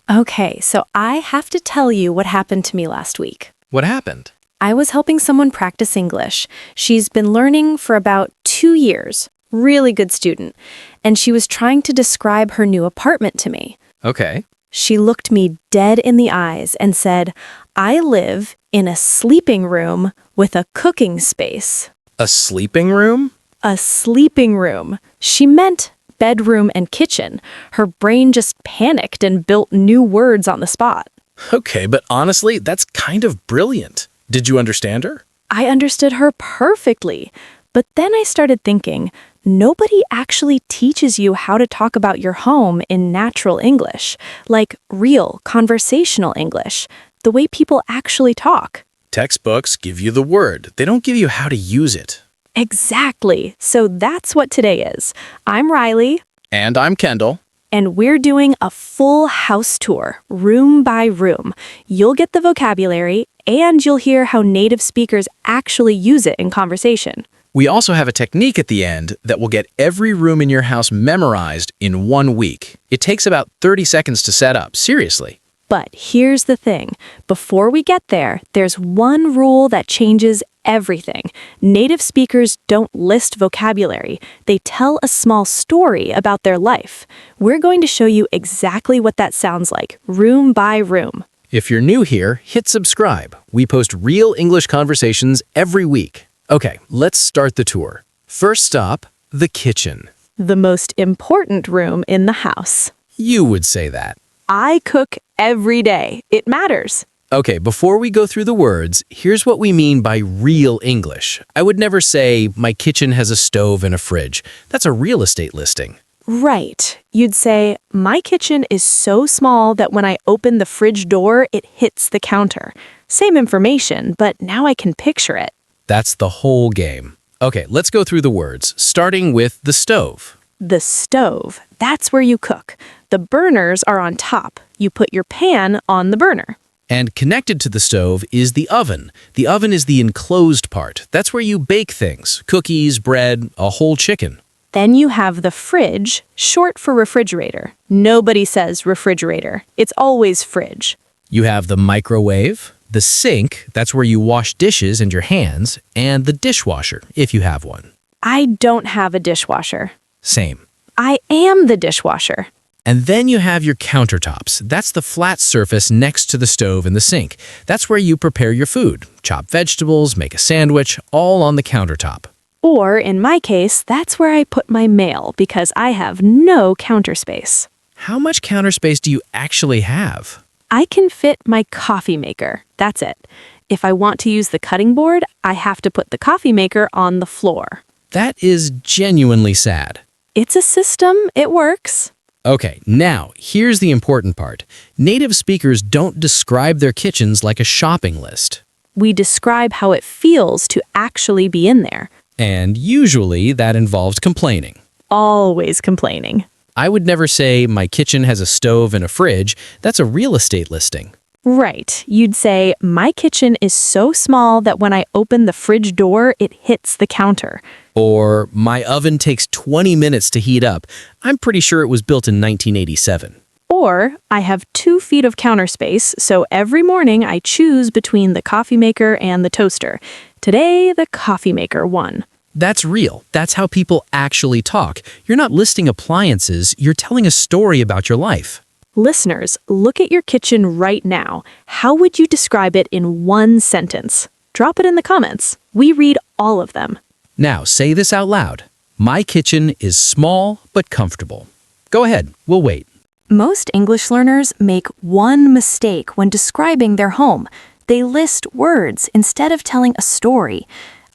Okay, so I have to tell you what happened to me last week. What happened? I was helping someone practice English. She's been learning for about 2 years. Really good student. And she was trying to describe her new apartment to me. Okay. She looked me dead in the eyes and said, I live in a sleeping room with a cooking space. A sleeping room? A sleeping room. She meant bedroom and kitchen. Her brain just panicked and built new words on the spot. Okay, but honestly, that's kind of brilliant. Did you understand her? I understood her perfectly. But then I started thinking, nobody actually teaches you how to talk about your home in natural English, like real conversational English, the way people actually talk. Textbooks give you the word. They don't give you how to use it. Exactly. So that's what today is. I'm Riley. And I'm Kendall. And we're doing a full house tour, room by room. You'll get the vocabulary, and you'll hear how native speakers actually use it in conversation. We also have a technique at the end that will get every room in your house memorized in 1 week. It takes about 30 seconds to set up, seriously. But here's the thing. Before we get there, there's one rule that changes everything. Native speakers don't list vocabulary. They tell a small story about their life. We're going to show you exactly what that sounds like, room by room. If you're new here, hit subscribe. We post real English conversations every week. Okay, let's start the tour. First stop, the kitchen. The most important room in the house. You would say that. I cook every day. It matters. Okay, before we go through the words, here's what we mean by real English. I would never say, my kitchen has a stove and a fridge. That's a real estate listing. Right. You'd say, my kitchen is so small that when I open the fridge door, it hits the counter. Same information, but now I can picture it. That's the whole game. Okay, let's go through the words, starting with the stove. The stove. That's where you cook. The burners are on top. You put your pan on the burner. And connected to the stove is the oven. The oven is the enclosed part. That's where you bake things, cookies, bread, a whole chicken. Then you have the fridge, short for refrigerator. Nobody says refrigerator. It's always fridge. You have the microwave, the sink, that's where you wash dishes and your hands, and the dishwasher, if you have one. I don't have a dishwasher. Same. I am the dishwasher. And then you have your countertops. That's the flat surface next to the stove and the sink. That's where you prepare your food, chop vegetables, make a sandwich, all on the countertop. Or, in my case, that's where I put my mail because I have no counter space. How much counter space do you actually have? I can fit my coffee maker. That's it. If I want to use the cutting board, I have to put the coffee maker on the floor. That is genuinely sad. It's a system. It works. Okay, now, here's the important part. Native speakers don't describe their kitchens like a shopping list. We describe how it feels to actually be in there. And usually that involves complaining. Always complaining. I would never say, my kitchen has a stove and a fridge. That's a real estate listing. Right. You'd say, my kitchen is so small that when I open the fridge door, it hits the counter. Or, my oven takes 20 minutes to heat up. I'm pretty sure it was built in 1987. Or, I have 2 feet of counter space, so every morning I choose between the coffee maker and the toaster. Today, the coffee maker won. That's real. That's how people actually talk. You're not listing appliances, you're telling a story about your life. Listeners, look at your kitchen right now. How would you describe it in 1 sentence? Drop it in the comments. We read all of them. Now, say this out loud. My kitchen is small but comfortable. Go ahead, we'll wait. Most English learners make one mistake when describing their home. They list words instead of telling a story.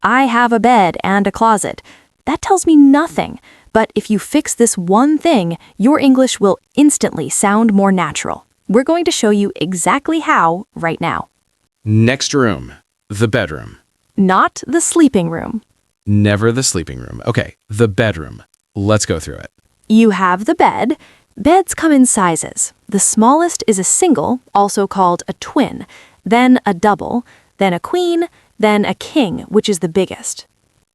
I have a bed and a closet. That tells me nothing. But if you fix this one thing, your English will instantly sound more natural. We're going to show you exactly how right now. Next room, the bedroom. Not the sleeping room. Never the sleeping room. Okay, the bedroom. Let's go through it. You have the bed. Beds come in sizes. The smallest is a single, also called a twin, then a double, then a queen, then a king, which is the biggest.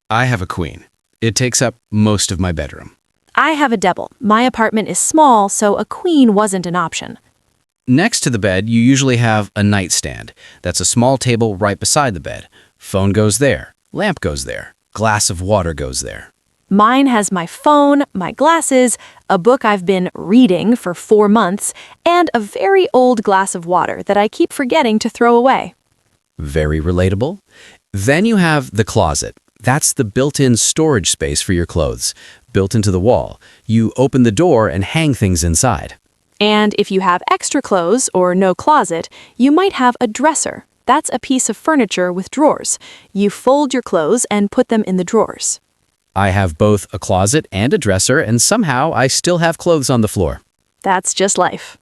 I have a queen. It takes up most of my bedroom. I have a double. My apartment is small, so a queen wasn't an option. Next to the bed, you usually have a nightstand. That's a small table right beside the bed. Phone goes there. Lamp goes there. Glass of water goes there. Mine has my phone, my glasses, a book I've been reading for 4 months, and a very old glass of water that I keep forgetting to throw away. Very relatable. Then you have the closet. That's the built-in storage space for your clothes, built into the wall. You open the door and hang things inside. And if you have extra clothes or no closet, you might have a dresser. That's a piece of furniture with drawers. You fold your clothes and put them in the drawers. I have both a closet and a dresser, and somehow I still have clothes on the floor. That's just life.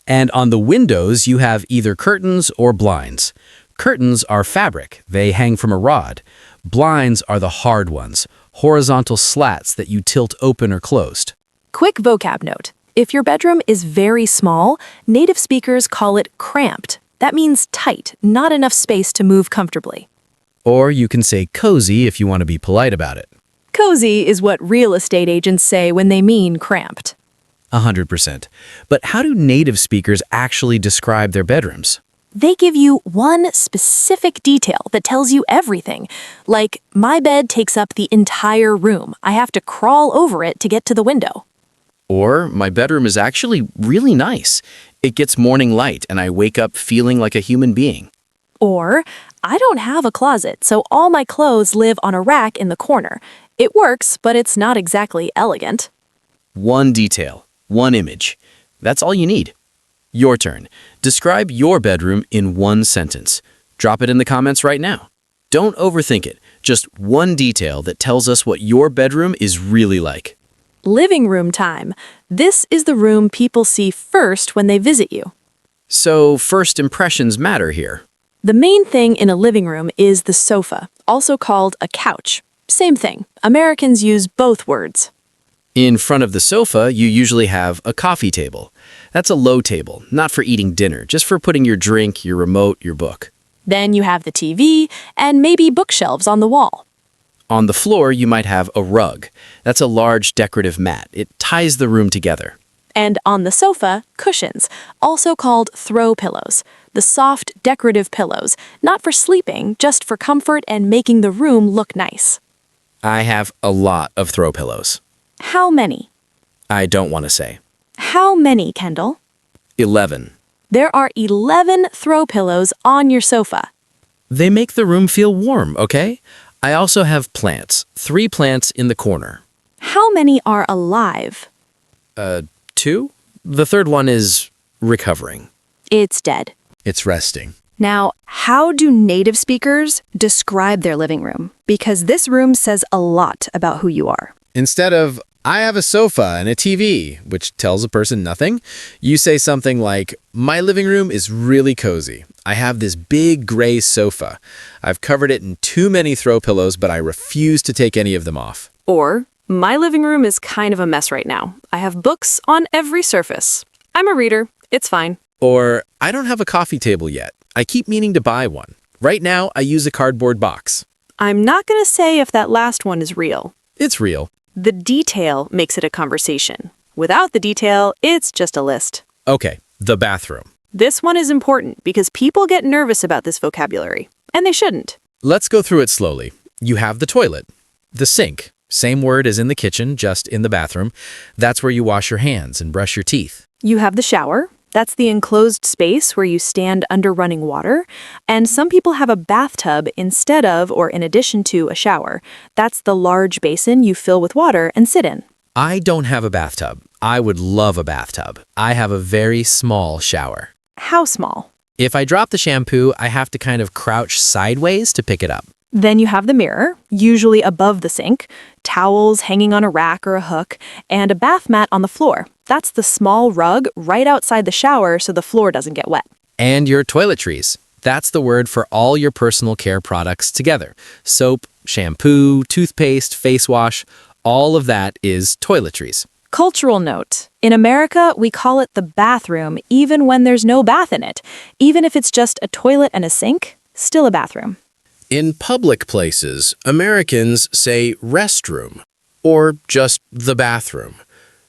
And on the windows, you have either curtains or blinds. Curtains are fabric. They hang from a rod. Blinds are the hard ones, horizontal slats that you tilt open or closed. Quick vocab note. If your bedroom is very small, native speakers call it cramped. That means tight, not enough space to move comfortably. Or you can say cozy if you want to be polite about it. Cozy is what real estate agents say when they mean cramped. 100%. But how do native speakers actually describe their bedrooms? They give you one specific detail that tells you everything. Like, my bed takes up the entire room. I have to crawl over it to get to the window. Or, my bedroom is actually really nice. It gets morning light and I wake up feeling like a human being. Or, I don't have a closet, so all my clothes live on a rack in the corner. It works, but it's not exactly elegant. One detail, one image. That's all you need. Your turn. Describe your bedroom in one sentence. Drop it in the comments right now. Don't overthink it. Just one detail that tells us what your bedroom is really like. Living room time. This is the room people see first when they visit you. So, first impressions matter here. The main thing in a living room is the sofa, also called a couch. Same thing. Americans use both words. In front of the sofa, you usually have a coffee table. That's a low table, not for eating dinner, just for putting your drink, your remote, your book. Then you have the TV and maybe bookshelves on the wall. On the floor, you might have a rug. That's a large decorative mat. It ties the room together. And on the sofa, cushions, also called throw pillows. The soft, decorative pillows, not for sleeping, just for comfort and making the room look nice. I have a lot of throw pillows. How many? I don't want to say. How many, Kendall? 11. There are 11 throw pillows on your sofa. They make the room feel warm, okay? I also have plants. 3 plants in the corner. How many are alive? 2? The third one is recovering. It's dead. It's resting. Now, how do native speakers describe their living room? Because this room says a lot about who you are. Instead of, I have a sofa and a TV, which tells a person nothing, you say something like, my living room is really cozy. I have this big gray sofa. I've covered it in too many throw pillows, but I refuse to take any of them off. Or, my living room is kind of a mess right now. I have books on every surface. I'm a reader. It's fine. Or, I don't have a coffee table yet. I keep meaning to buy one. Right now, I use a cardboard box. I'm not going to say if that last one is real. It's real. The detail makes it a conversation. Without the detail, it's just a list. Okay, the bathroom. This one is important because people get nervous about this vocabulary, and they shouldn't. Let's go through it slowly. You have the toilet, the sink, same word as in the kitchen, just in the bathroom. That's where you wash your hands and brush your teeth. You have the shower. That's the enclosed space where you stand under running water. And some people have a bathtub instead of or in addition to a shower. That's the large basin you fill with water and sit in. I don't have a bathtub. I would love a bathtub. I have a very small shower. How small? If I drop the shampoo, I have to kind of crouch sideways to pick it up. Then you have the mirror, usually above the sink, towels hanging on a rack or a hook, and a bath mat on the floor. That's the small rug right outside the shower so the floor doesn't get wet. And your toiletries. That's the word for all your personal care products together. Soap, shampoo, toothpaste, face wash, all of that is toiletries. Cultural note. In America, we call it the bathroom even when there's no bath in it. Even if it's just a toilet and a sink, still a bathroom. In public places, Americans say restroom or just the bathroom.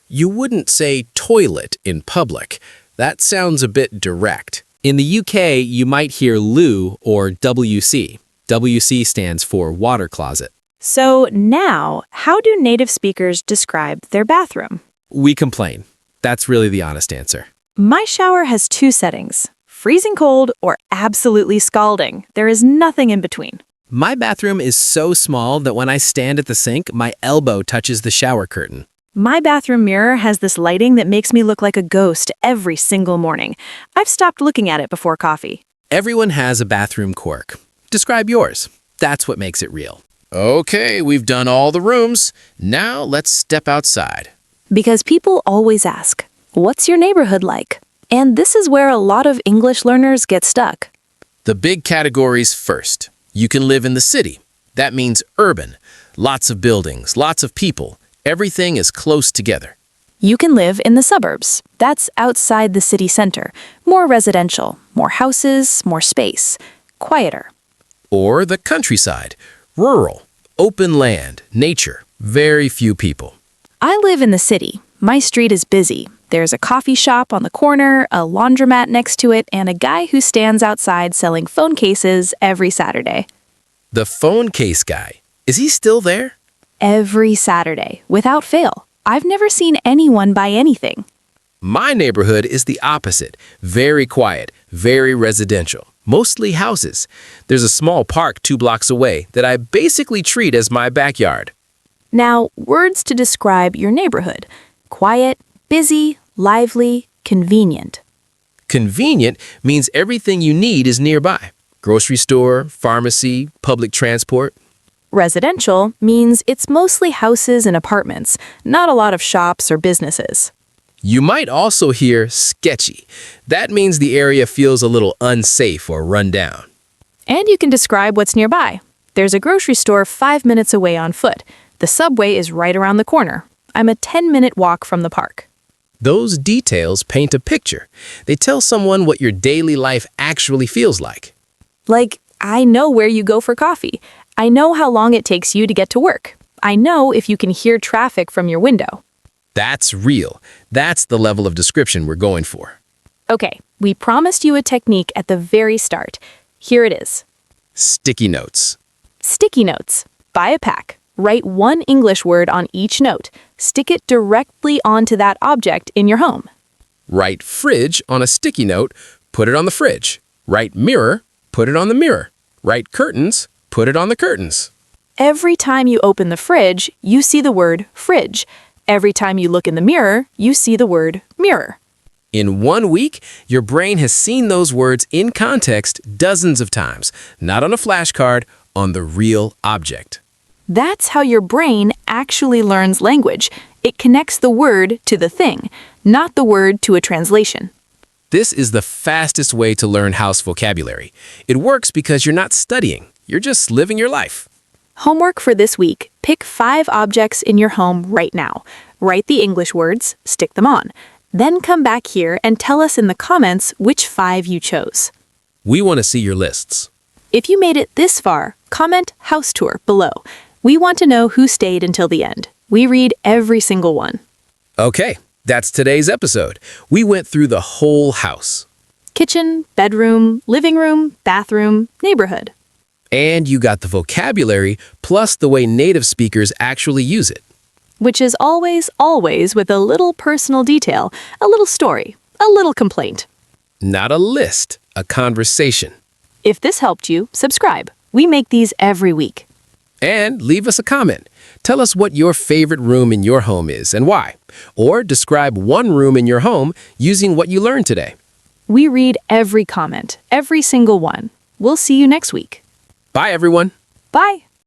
You wouldn't say toilet in public. That sounds a bit direct. In the UK, you might hear loo or WC. WC stands for water closet. So now, how do native speakers describe their bathroom? We complain. That's really the honest answer. My shower has two settings, freezing cold or absolutely scalding. There is nothing in between. My bathroom is so small that when I stand at the sink, my elbow touches the shower curtain. My bathroom mirror has this lighting that makes me look like a ghost every single morning. I've stopped looking at it before coffee. Everyone has a bathroom quirk. Describe yours. That's what makes it real. Okay, we've done all the rooms. Now let's step outside. Because people always ask, what's your neighborhood like? And this is where a lot of English learners get stuck. The big categories first. You can live in the city. That means urban. Lots of buildings, lots of people. Everything is close together. You can live in the suburbs. That's outside the city center. More residential, more houses, more space. Quieter. Or the countryside. Rural. Open land. Nature. Very few people. I live in the city. My street is busy. There's a coffee shop on the corner, a laundromat next to it, and a guy who stands outside selling phone cases every Saturday. The phone case guy. Is he still there? Every Saturday, without fail. I've never seen anyone buy anything. My neighborhood is the opposite. Very quiet, very residential. Mostly houses. There's a small park 2 blocks away that I basically treat as my backyard. Now, words to describe your neighborhood. Quiet, busy, lively, convenient. Convenient means everything you need is nearby. Grocery store, pharmacy, public transport. Residential means it's mostly houses and apartments, not a lot of shops or businesses. You might also hear sketchy. That means the area feels a little unsafe or run down. And you can describe what's nearby. There's a grocery store 5 minutes away on foot. The subway is right around the corner. I'm a 10-minute walk from the park. Those details paint a picture. They tell someone what your daily life actually feels like. Like, I know where you go for coffee. I know how long it takes you to get to work. I know if you can hear traffic from your window. That's real. That's the level of description we're going for. Okay, we promised you a technique at the very start. Here it is. Sticky notes. Sticky notes. Buy a pack. Write one English word on each note. Stick it directly onto that object in your home. Write fridge on a sticky note, put it on the fridge. Write mirror, put it on the mirror. Write curtains, put it on the curtains. Every time you open the fridge, you see the word fridge. Every time you look in the mirror, you see the word mirror. In 1 week, your brain has seen those words in context dozens of times, not on a flashcard, on the real object. That's how your brain actually learns language. It connects the word to the thing, not the word to a translation. This is the fastest way to learn house vocabulary. It works because you're not studying. You're just living your life. Homework for this week. Pick 5 objects in your home right now. Write the English words, stick them on. Then come back here and tell us in the comments which 5 you chose. We want to see your lists. If you made it this far, comment house tour below. We want to know who stayed until the end. We read every single one. Okay, that's today's episode. We went through the whole house. Kitchen, bedroom, living room, bathroom, neighborhood. And you got the vocabulary plus the way native speakers actually use it. Which is always with a little personal detail, a little story, a little complaint. Not a list, a conversation. If this helped you, subscribe. We make these every week. And leave us a comment. Tell us what your favorite room in your home is and why. Or describe one room in your home using what you learned today. We read every comment, every single one. We'll see you next week. Bye, everyone. Bye.